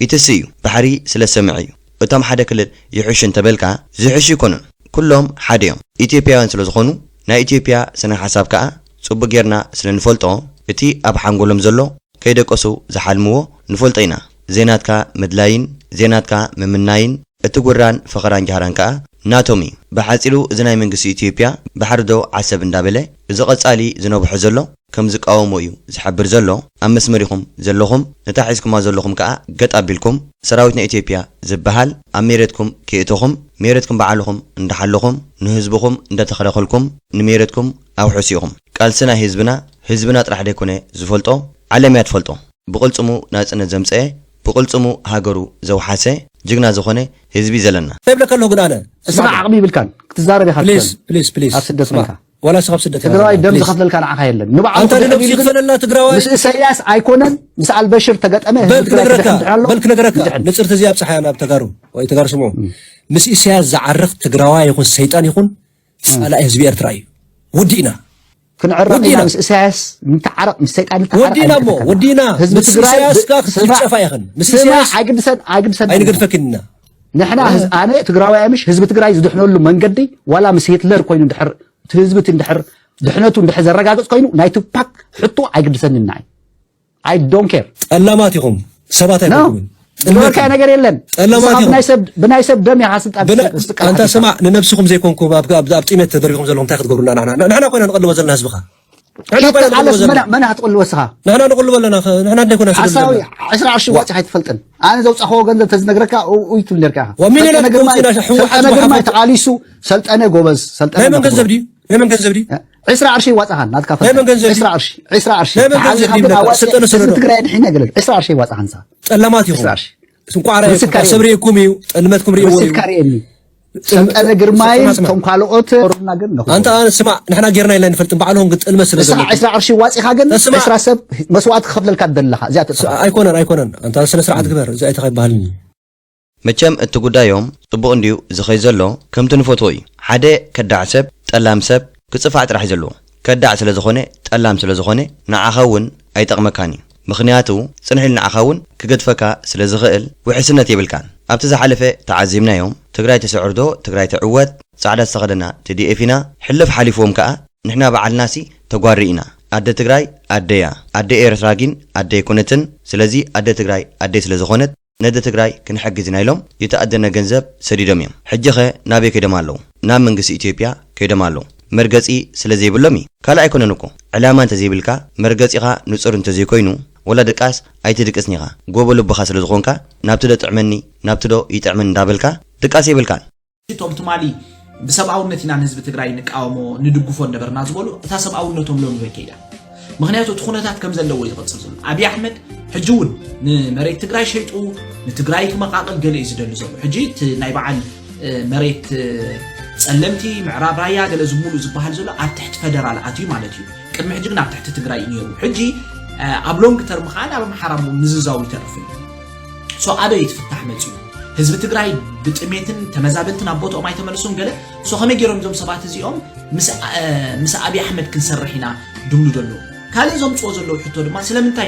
Speaker 1: ይትስ እዩ ባሕሪ ስለ ሰምዕ እዩ እቶም ሓደ ክልል ይሕሽ እንተበልካ ዝሕሽ ይኮኑን ኩሎም ሓደ እዮም ኢትዮጵያውያን ስለ ዝኾኑ ናይ ኢትዮጵያ ስነ ሓሳብ ከዓ ጽቡቕ ጌርና ስለ ንፈልጦ እቲ ኣብ ሓንጎሎም ዘሎ ከይደቀሱ ዝሓልምዎ ንፈልጦ ኢና ዜናትካ ምድላይን ዜናትካ ምምናይን እቲ ጉራን ፈኸራን ጃሃራን ከዓ ናቶም እዩ ብሓፂሩ እዚ ናይ መንግስቲ ኢትዮጵያ ባሕሪ ዶ ዓሰብ እንዳበለ እዚ ቐጻሊ ዝነብሖ ዘሎ ከም ዝቃወሞ እዩ ዝሕብር ዘሎ ኣብ መስመር ኢኹም ዘለኹም ነታ ሒዝኩማ ዘለኹም ከዓ ገጥ ኣቢልኩም ሰራዊት ናይ ኢትዮጵያ ዝበሃል ኣብ መሬትኩም ክእትኹም መሬትኩም ባዕልኹም እንዳሓለኹም ንህዝብኹም እንዳተኸላኸልኩም ንመሬትኩም ኣውሑስ ኢኹም ቃልሲ ናይ ህዝብና ጥራሕ ደይኮነ ዝፈልጦ ዓለም እያ ትፈልጦ ብቕልጽሙ ናጽነት ዘምጽአ ብቕልጽሙ ሃገሩ ዘውሓሰ ጅግና ዝኾነ ህዝቢ ዘለና
Speaker 9: ይብለከ ኣለሁ ግን ኣነ
Speaker 5: እስኻ ዓቕሚ ይብልካን ክትዛረብ ይኻ
Speaker 9: بليز
Speaker 5: ኣብ ስደት ኮይንካ
Speaker 9: ولا سخف سدت
Speaker 5: ትግራዋይ ደም ዝኸፍለልካ ንዓኻ የለን ንባዕሉ
Speaker 9: أنت لنفسك يخفلنا تقراوي
Speaker 5: مس إسياس أيكونن مس البشر تقطمه
Speaker 9: بلك نقرك نصرت زي بصحينا بتقارو ወይ تقار سمو مس إسياس زعرف تقراوي يكون شيطان يكون على حزب إرتراي ودينا
Speaker 5: كنعرف مس إسياس نتعرف مس شيطان نتعرف
Speaker 9: ودينا مس إسياس كاك تشفا يخن مس إسياس
Speaker 5: عقدسن
Speaker 9: أي نقد فكنا
Speaker 5: نحنا أنا تقراوي مش حزب تقراي زدحنولو منقدي ولا مس هتلر كوينو دحر ህዝብት እንድሕር ድሕነቱ እንድሕር ዘረጋግጽ ኮይኑ ናይ ቱፓክ ሕጡ ኣይግድሰኒ ናይ አይ ዶንት ኬር
Speaker 9: ጠላማት ይኹም ሰባት አይደሉም
Speaker 5: ጥልወካ ነገር የለን
Speaker 9: ጠላማት ይኹም
Speaker 5: ብናይ ሰብ ደም ያሐስልጣ
Speaker 9: አንተ ስማ ንነፍስኩም ዘይኮንኩም ኣብ ጢመት ተደርግኩም ዘለኩም እንታይ ክትገብሩና ንሕና ኮይና ንቀልቦ ዘለና ህዝብኻ
Speaker 5: መን هتقول وسخه
Speaker 9: نحن نقول لنا نحن عندنا
Speaker 5: عساوي 10 عرش واطي حيتفلطن انا زو صخو غندب تزنغركا ويتل نركا
Speaker 9: ومين انا قلت
Speaker 5: انا غير ما تعاليسو سلطنه غوبز سلطنه
Speaker 9: من غنزب دي من غنزب دي
Speaker 5: 10 عرش واطهان ناتكا
Speaker 9: 10
Speaker 5: عرش 10 عرش
Speaker 9: سلطنه سنه
Speaker 5: تقرا الحين قال 10 عرش واطهان صح
Speaker 9: طلمات يخو سنقو عرا صبريكم يو المتكم ريو
Speaker 5: سكاريني سلطنه غرماي كم كالوت ورنا غن
Speaker 9: انت اسمع نحنا غيرنا الا نفلط بعلهم قد المسل
Speaker 5: 10 عرش واطيخا غن 10 سب مسواعت خفللك دلخا زيات
Speaker 9: ايكونن انت سنه سرعه كبر زي تخي بالني
Speaker 1: መቸም እቲ ጉዳዮም ጥቡቕ እንዲዩ ዝኸይ ዘሎ ከምቲ ንፈትዎ እዩ ሓደ ከዳዕ ሰብ ጠላም ሰብ ክፅፋዕ ጥራሕ ዘለዎ ከዳዕ ስለ ዝኾነ ጠላም ስለ ዝኾነ ንዓኻ እውን ኣይጠቕመካን እዩ ምክንያቱ ፅንሒ ንዓኻ እውን ክገድፈካ ስለ ዝኽእል ውሕስነት የብልካን ኣብቲ ዝሓለፈ ተዓዚምናዮም ትግራይ ተሰዕርዶ ትግራይ ተዕወት ጻዕዳ ዝተኸደና ትዲኤፍ ኢና ሕልፍ ሓሊፎም ከዓ ንሕና በዓልናሲ ተጓሪ ኢና ኣደ ትግራይ ኣደያ ኣደ ኤርትራ ግን ኣደ ይኩነትን ስለዚ ኣደ ትግራይ ኣደ ስለ ዝኾነት ነደ ትግራይ ክንሕግዝና ኢሎም የተኣደነ ገንዘብ ሰዲዶም እዮም ሕጂኸ ናበይ ከይዶም ኣለዉ ናብ መንግስቲ ኢትዮጵያ ከይዶም ኣለዉ መርገፂ ስለ ዘይብሎም እዩ ካልእ ኣይኮነን እኮ ዕላማ እንተዘይብልካ መርገፂኻ ንፁር እንተዘይኮይኑ ወላ ድቃስ ኣይትድቅስኒኻ ጎቦ ልብኻ ስለ ዝኾንካ ናብቲ ዶ ጥዕመኒ ናብቲ ዶ ይጥዕመን እንዳበልካ ድቃስ የብልካን
Speaker 10: ቶም ትማሊ ብሰብኣውነት ኢና ንህዝቢ ትግራይ ንቃወሞ ንድግፎ ነበርና ዝበሉ እታ ሰብኣውነቶም ሎም ይከይዳ ምክንያቱ ትኹነታት ከም ዘለዎ ይቕፅል ዘሎ አብይ አሕመድ ሕጂውን ንመሬት ትግራይ ሸይጡ ንትግራይ ክመቃቀል ገለ እዩ ዝደሊ ዘሎ ሕጂ ናይ በዓል መሬት ጸለምቲ ምዕራብ ራያ ገለ ዝሙሉ ዝበሃል ዘሎ ኣብ ትሕቲ ፌደራል ኣትዩ ማለት እዩ ቅድሚ ሕጂ ግን ኣብ ትሕቲ ትግራይ እዩ ነይሩ ሕጂ ኣብ ሎንግ ተርም ከዓ ኣብ ኣምሓራሙ ምዝዛው ይተርፍ እዩ ሶ ኣበይ ይትፍታሕ መፅኡ ህዝቢ ትግራይ ብጥሜትን ተመዛበልትን ኣብ ቦታኦም ኣይተመለሱን ገለ ሶ ከመይ ገይሮም እዞም ሰባት እዚኦም ምስ አብይ አሕመድ ክንሰርሕ ኢና ድብሉ ደሎ ካልእ ዘምፅኦ ዘለዉ ሕቶ ድማ ስለምንታይ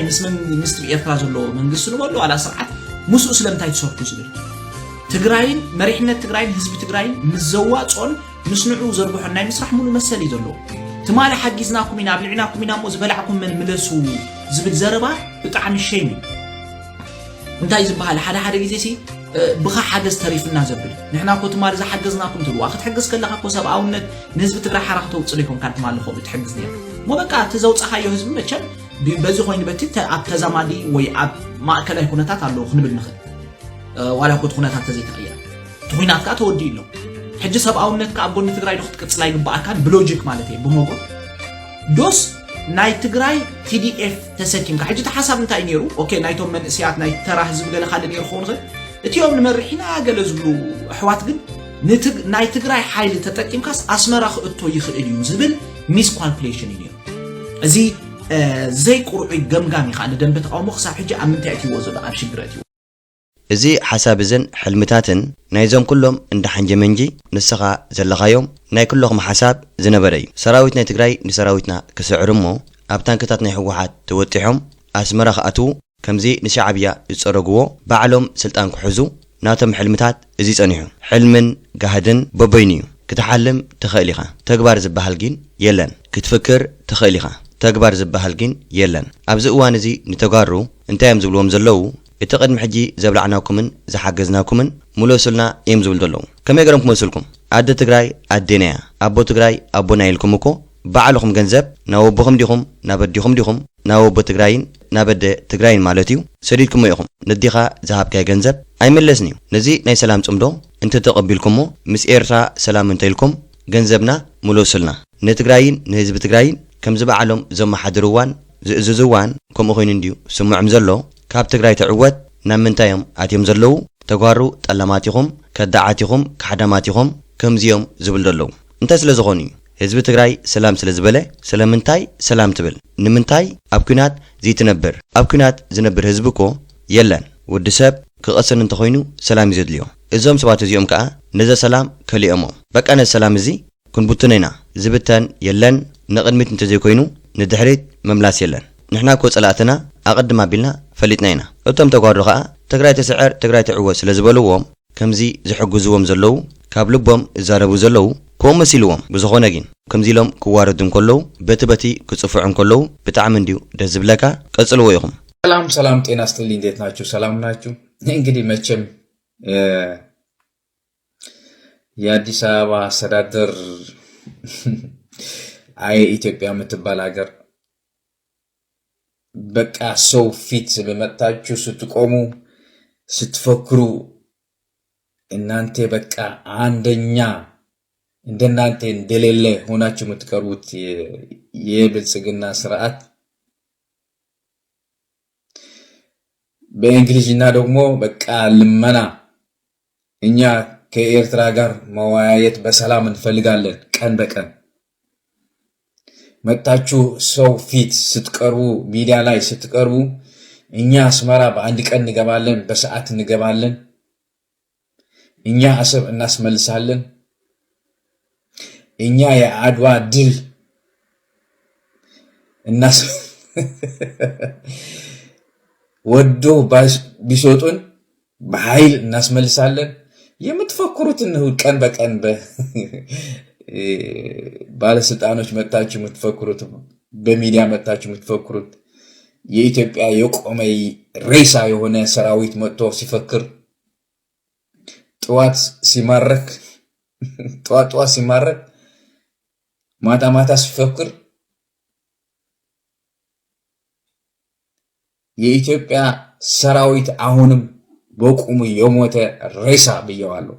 Speaker 10: ምስ ኤርትራ ዘሎ መንግስቲ ንበሎ ዋላ ስርዓት ምስኡ ስለምንታይ ትሰርሑ ዝብል ትግራይን መሪሕነት ትግራይን ህዝቢ ትግራይን ምዘዋፆን ምስንዑ ዘርግሖ ናይ ምስራሕ ሙሉ መሰል እዩ ዘሎ ትማሊ ሓጊዝናኩም ኢና ኣብልዕናኩም ኢና ሞ ዝበላዕኩም ምን ምለሱ ዝብል ዘረባ ብጣዕሚ ሸይሚ እንታይ ዝበሃል ሓደ ግዜ ሲ ብኻ ሓገዝ ተሪፍና ዘብል ንሕና ኮ ትማሊ ዝሓገዝናኩም ትልዋ ክትሕግዝ ከለኻ ኮ ሰብኣውነት ንህዝቢ ትግራይ ሓራኽ ተውፅል ኢኹም ካን ትማሊ ኾ ብትሕግዝ ነይሩ ሞ በቃ ተዘውፀኻዮ ህዝቢ መቸም በዚ ኮይኑ በቲ ኣብ ተዛማዲ ወይ ኣብ ማእከላይ ኩነታት ኣለዎ ክንብል ንኽእል ዋላ ኮ ኩነታት ተዘይተቐየረ ትኹናትካ ተወዲኡ ኣሎ ሕጂ ሰብኣውነትካ ኣብ ጎኒ ትግራይ ክትቅፅል ኣይግባእካን ብሎጂክ ማለት እዩ ብሞጎ ዶስ ናይ ትግራይ TDF ተሰኪምካ ሕጂ ተሓሳብ እንታይ ነይሩ ኦኬ ናይቶም መንእስያት ናይ ተራ ህዝቢ ገለ ካልእ ነይሩ ኾን ኽእል እቲዮም ንመሪሕና ገለ ዝብሉ ኣሕዋት ግን ናይ ትግራይ ሓይሊ ተጠቂምካስ ኣስመራ ክእቶ ይኽእል እዩ ዝብል ሚስ ካልኩሌሽን እዩ እዚ ዘይቁርዑ ገምጋም ኢኻ ንደንቢ ተቃውሞ ክሳብ ሕጂ ኣብ ምንታይ እትይዎ ዘሎ ኣብ ሽግረት እዩ
Speaker 1: እዚ ሓሳብ እዘን ሕልምታትን ናይዞም ኩሎም እንዳሓንጀ መንጂ ንስኻ ዘለኻዮም ናይ ኩለኹም ሓሳብ ዝነበረ እዩ ሰራዊት ናይ ትግራይ ንሰራዊትና ክስዕር እሞ ኣብ ታንክታት ናይ ህወሓት ተወጢሖም ኣስመራ ክኣትዉ ከምዚ ንሻዕብያ ዝፀረግዎ ባዕሎም ስልጣን ክሕዙ ናቶም ሕልምታት እዚ ጸኒሑ ሕልምን ጋህድን በበይኑ እዩ ክትሓልም ትኽእል ኢኻ ተግባር ዝበሃል ግን የለን ክትፍክር ትኽእል ኢኻ ተግባር ዝበሃል ግን የለን ኣብዚ እዋን እዚ ንተጋሩ እንታይ እዮም ዝብልዎም ዘለዉ እቲ ቅድሚ ሕጂ ዘብላዕናኩምን ዝሓገዝናኩምን ሙሉስልና እዮም ዝብል ዘለዉ ከመይ ገይሮም ክመስልኩም ኣደ ትግራይ ኣዴና እያ ኣቦ ትግራይ ኣቦና ኢልኩም እኮ ባዕልኹም ገንዘብ ናብ ኣቦኹም ዲኹም ናብ ኣዲኹም ዲኹም ናብ ኣቦ ትግራይን ናብ ኣደ ትግራይን ማለት እዩ ሰዲድኩሞ ኢኹም ነዲኻ ዝሃብካይ ገንዘብ ኣይመለስን እዩ ነዚ ናይ ሰላም ጽምዶ እንተተቐቢልኩሞ ምስ ኤርትራ ሰላም እንተኢልኩም ገንዘብና ሙሉስልና ንትግራይን ንህዝቢ ትግራይን ከም ዝበዓሎም ዘመሓድርዋን ዝእዝዝዋን ከምኡ ኮይኑ እንድዩ ስምዖም ዘሎ ካብ ትግራይ ተዕወት ናብ ምንታዮም ኣትዮም ዘለዉ ተጓሩ ጠለማት ኢኹም ከዳዓት ኢኹም ካሕዳማት ኢኹም ከምዚኦም ዝብል ደለው እንታይ ስለ ዝኾኑ ህዝቢ ትግራይ ሰላም ስለ ዝበለ ስለምንታይ ሰላም ትብል ንምንታይ ኣብ ኩናት ዘይትነብር ኣብ ኩናት ዝነብር ህዝቢ ኮ የለን ወዲ ሰብ ክቐስን እንተኾይኑ ሰላም ይዘድልዮ እዞም ሰባት እዚኦም ከዓ ነዛ ሰላም ከሊኦሞ በቃ ነዛ ሰላም እዚ ክንቡትነና ዝብተን የለን ንቅድሚት እንተዘይኮይኑ ንድሕሪት መምላስ የለን ንሕና ኮ ጸላእትና ኣቀድማ ቢልና ፈሊጥና ኢና እቶም ተጓሩ ከዓ ትግራይ ተስዕር ትግራይ ትዕወት ስለ ዝበልዎም ከምዚ ዝሕግዝዎም ዘለው ካብ ልቦም እዛረቡ ዘለው ከም መሲልዎም ብዝኾነ ግን ከምዚ ኢሎም ክዋረዱን ከለው በቲ ክጽፍዑን ከለው ብጣዕሚ እንዲሁ ደስ ዝብለካ ቀጽልዎ ይኹም
Speaker 11: ሰላም ጤና ይስጥልኝ እንዴት ናችሁ ሰላም ናችሁ እንግዲህ መቼም የአዲስ አበባ አስተዳደር አይ ኢትዮጵያ የምትባል ሀገር በቃ ሰው ፊት በመጣችሁ ስትቆሙ ስትፈክሩ እናንተ በቃ አንደኛ እንደናንተ እንደሌለ ሆናችሁ የምትቀርቡት የብልጽግና ስርዓት በእንግሊዝኛ ደግሞ በቃ ልመና እኛ ከኤርትራ ጋር መወያየት በሰላም እንፈልጋለን ቀን በቀን መጣችሁ ሰው ፊት ስትቀርቡ ሚዲያ ላይ ስትቀርቡ እኛ አስመራ በአንድ ቀን እንገባለን በሰዓት እንገባለን እኛ አሰብ እናስመልሳለን እኛ የአድዋ ድል ወዶ ቢሶጡን በኃይል እናስመልሳለን የምትፈክሩትን ቀን በቀን ባለስልጣኖች መጣችሁ የምትፈክሩት በሚዲያ መጣችሁ የምትፈክሩት የኢትዮጵያ የቆመ ሬሳ የሆነ ሰራዊት መጥቶ ሲፈክር ጠዋት ሲማረክ ማታ ሲፈክር የኢትዮጵያ ሰራዊት አሁንም በቁሙ የሞተ ሬሳ ብየዋለሁ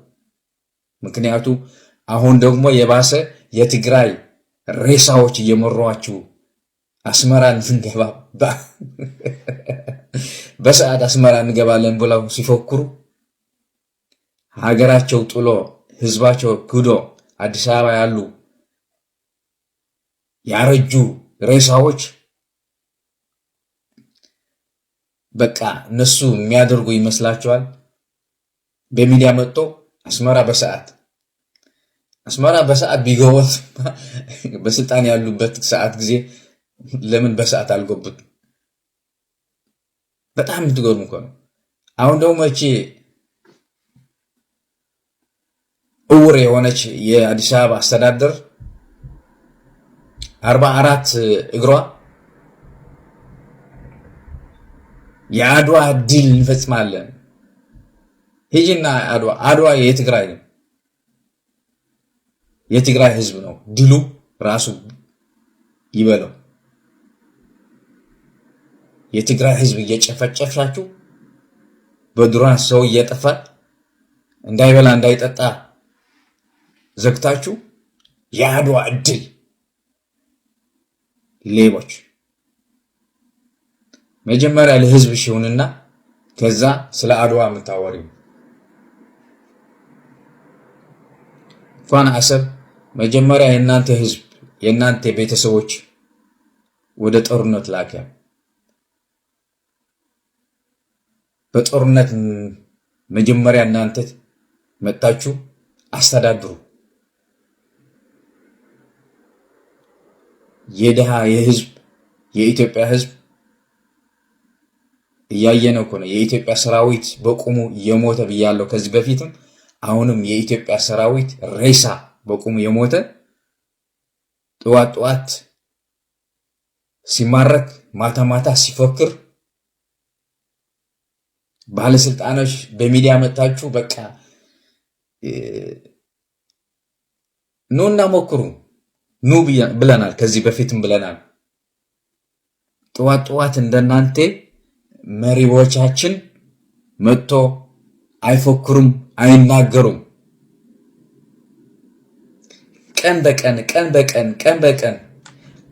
Speaker 11: ምክንያቱ አሁን ደግሞ የባሰ የትግራይ ሬሳዎች እየመሯችሁ አስመራን እንገባ በሰዓት አስመራ እንገባለን ብለው ሲፎክሩ ሀገራቸው ጥሎ ህዝባቸው ክዶ አዲስ አበባ ያሉ ያረጁ ሬሳዎች በቃ እነሱ የሚያደርጉ ይመስላችኋል በሚዲያ መጥቶ አስመራ በሰዓት ቢገቡት በስልጣን ያሉበት ሰዓት ጊዜ ለምን በሰዓት አልገቡት በጣም ትገርሙ እኮ ነው አሁን ደግሞ እቺ እውር የሆነች የአዲስ አበባ አስተዳደር 44 እግሯ የአድዋ ድል እንፈጽማለን ሄጂና አድዋ የትግራይ ህዝብ ነው ድሉ ራሱ ይበለው የትግራይ ህዝብ እየጨፈጨፋችሁ በድሮን ሰው እየጠፋ እንዳይበላ እንዳይጠጣ ዘግታችሁ የአድዋ ድል ሌቦች መጀመሪያ ለህዝብ ሽውንና ከዛ ስለ አድዋ መታወሪ ፋና አሰብ መጀመሪያ የናንተ ህዝብ የናንተ ቤተሰቦች ወደ ጦርነት ላከ በጦርነት መጀመሪያ እናንተ መጣችሁ አስተዳድሩ የደሃ የህዝብ የኢትዮጵያ ህዝብ እያየነው እኮ ነው የኢትዮጵያ ሰራዊት በቁሙ የሞተ ብያለሁ ከዚህ በፊትም አሁንም የኢትዮጵያ ሰራዊት ሬሳ በቁሙ የሞተ ጠዋት ሲማረክ ማታ ሲፈክር ባለስልጣኖች በሚዲያ መጣችሁ በቃ ኑና ሞክሩ ኑ ብለናል ከዚህ በፊትም ብለናል ጠዋት እንደናንተ መሪዎቻችን መጥቶ አይፎክሩም አይናገሩም ቀን በቀን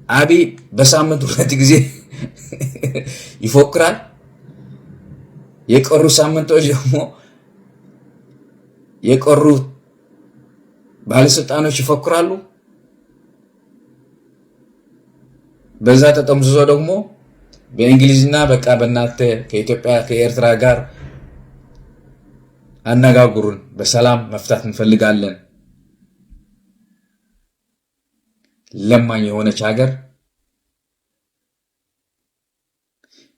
Speaker 11: አቢ በሳምንት ሁለት ጊዜ ይፎክራል የቀሩ ሳምንቶች ደግሞ የቀሩ ባለስልጣኖች ይፈክራሉ። በዛ ተጠምዝዞ ደግሞ በእንግሊዝና በቃ በእናንተ ከኢትዮጵያ ከኤርትራ ጋር አነጋግሩን፣ በሰላም መፍታት እንፈልጋለን። ለማኝ የሆነች ሀገር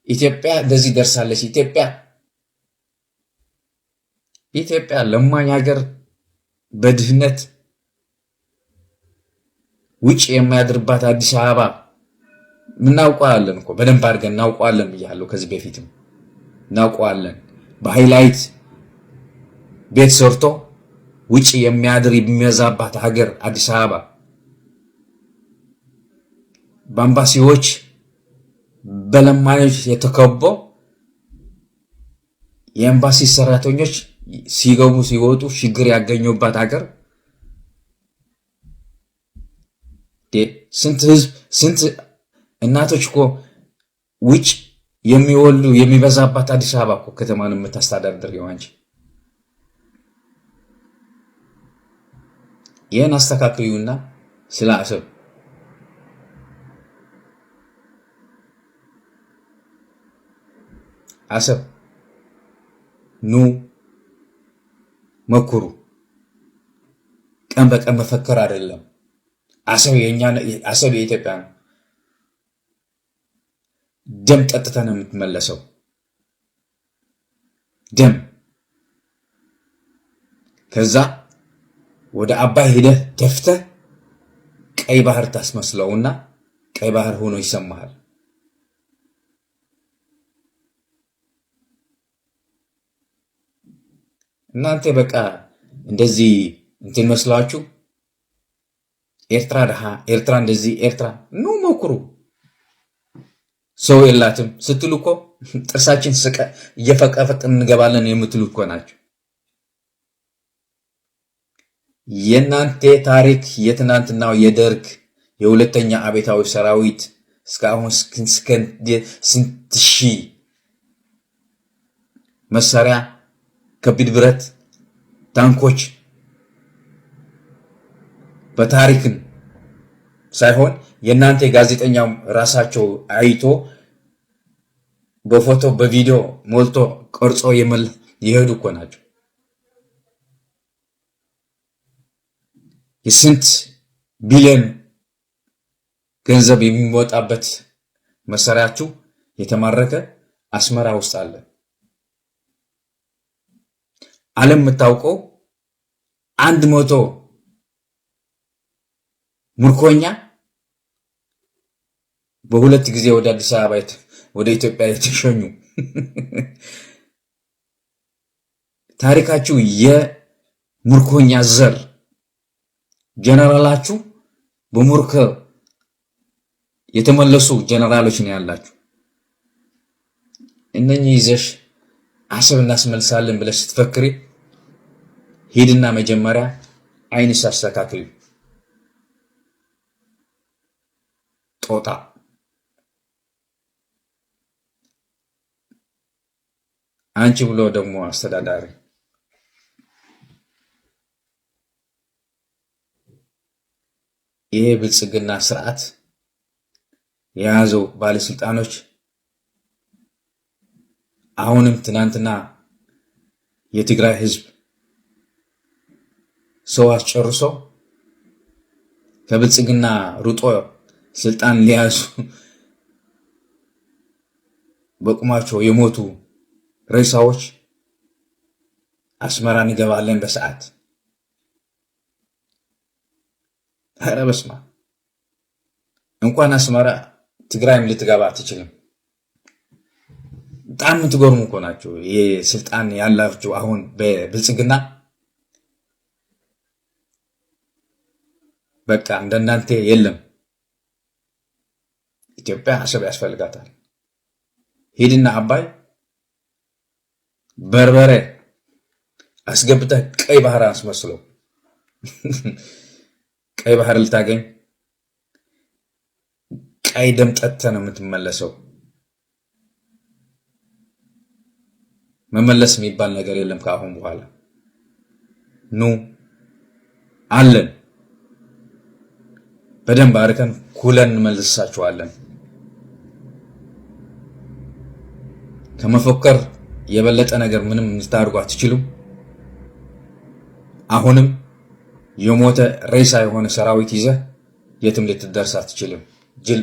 Speaker 11: ኢትዮጵያ እንደዚህ ደርሳለች። ኢትዮጵያ ለማኝ ሀገር በድህነት ውጭ የማያድርባት አዲስ አበባ እናውቀዋለን እኮ በደንብ አድርገን እናውቀዋለን ብያለሁ። ከዚህ በፊትም እናውቀዋለን። በሃይላይት ቤት ሰርቶ ውጭ የሚያድር የሚበዛባት ሀገር አዲስ አበባ በአምባሲዎች በለማኞች የተከቦ የኤምባሲ ሰራተኞች ሲገቡ ሲወጡ ችግር ያገኙባት ሀገር ስንት ህዝብ ስንት እናቶች እኮ ውጭ የሚወሉ የሚበዛባት አዲስ አበባ እኮ ከተማን የምታስተዳድር አንቺ። ይህን አስተካክሉና ስለ አሰብ ኑ መኩሩ። ቀን በቀን መፈከር አይደለም። አሰብ የኢትዮጵያ ነው። ደም ጠጥተህ ነው የምትመለሰው። ደም ከዛ ወደ አባይ ሄደህ ደፍተህ ቀይ ባህር ታስመስለውና ቀይ ባህር ሆኖ ይሰማሃል። እናንተ በቃ እንደዚህ እንትን መስላችሁ ኤርትራ ደሃ ኤርትራ እንደዚህ ኤርትራ ኑ ሞክሩ። ሰው የላትም ስትሉ እኮ ጥርሳችን እየፈቀፈቅን እንገባለን የምትሉ እኮ ናቸው። የናንተ ታሪክ የትናንትናው የደርግ የሁለተኛ አብዮታዊ ሰራዊት እስካሁን ስንት ሺህ መሳሪያ ከቢድ ብረት ታንኮች በታሪክን ሳይሆን የናንተ ጋዜጠኛው ራሳቸው አይቶ በፎቶ በቪዲዮ ሞልቶ ቀርጾ ይሄዱ እኮ ናቸው። የስንት ቢሊዮን ገንዘብ የሚወጣበት መሳሪያችሁ የተማረከ አስመራ ውስጥ አለ። ዓለም የምታውቀው 100 ምርኮኛ በሁለት ጊዜ ወደ አዲስ አበባ ወደ ኢትዮጵያ የተሸኙ ታሪካችሁ የምርኮኛ ዘር ጀነራላችሁ በሙርከ የተመለሱ ጀነራሎች ነው ያላችሁ። እነኚህ ይዘሽ አሰብ እናስመልሳለን ብለሽ ስትፈክሪ ሄድና መጀመሪያ አይንሽ አስተካክል። ጦጣ አንቺ ብሎ ደግሞ አስተዳዳሪ ይሄ ብልጽግና ስርዓት የያዘው ባለስልጣኖች አሁንም ትናንትና የትግራይ ህዝብ ሰው አስጨርሶ ከብልጽግና ሩጦ ስልጣን ሊያዙ በቁማቸው የሞቱ ሬሳዎች አስመራ እንገባለን በሰዓት። ኧረ በስመ አብ! እንኳን አስመራ ትግራይም ልትገባ አትችልም። በጣም የምትገርሙ እኮ ናቸው። ይሄ ስልጣን ያላችሁ አሁን በብልጽግና በቃ እንደናንተ የለም። ኢትዮጵያ አሰብ ያስፈልጋታል። ሄድና አባይ በርበሬ አስገብተህ ቀይ ባህር አስመስለው ቀይ ባህር ልታገኝ ቀይ ደም ጠጥተህ ነው የምትመለሰው። መመለስ የሚባል ነገር የለም ከአሁን በኋላ። ኑ አለን። በደንብ አድርገን ኩለን እንመልሳችኋለን። ከመፎከር የበለጠ ነገር ምንም ልታደርጉ አትችሉም። አሁንም የሞተ ሬሳ የሆነ ሰራዊት ይዘህ የትም ልትደርስ አትችልም። ጅል